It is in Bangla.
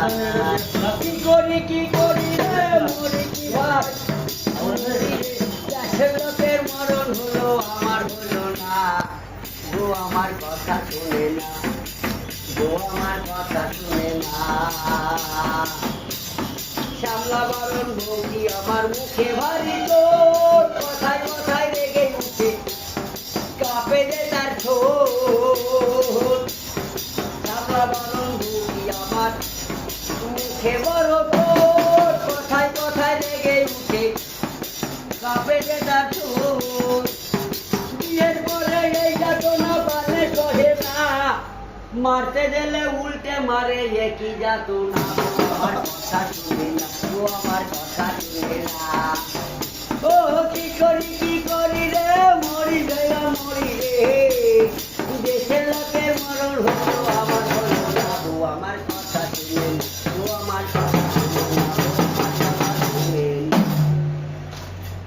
কি করি রে মরি কি ভাই দেশের লোকের মরণ হলো আমার হলো না গো আমার কথা শুনে না গো আমার কথা শুনে না শ্যামলা বারণ ভৌকি আমার মুখে ভারী তোর কথায় কথায় রেগে উঠে কাঁপে যে তার ঠোঁট শ্যামলা বারণ ভৌকি আমার মুখে বড় তোর কথায় কথায় রেগে উঠে কাঁপে যে তার ঠোঁট বিয়ের পরে এই যাতনা পালে সহে না মারতে গেলে উল্টে মারে একই যাতনা আমার কথা শুনে না ও আমার কথা শুনে না ও কি করি রে মরি গেলাম মরি রে দেশের লোকের মরণ হলো আমার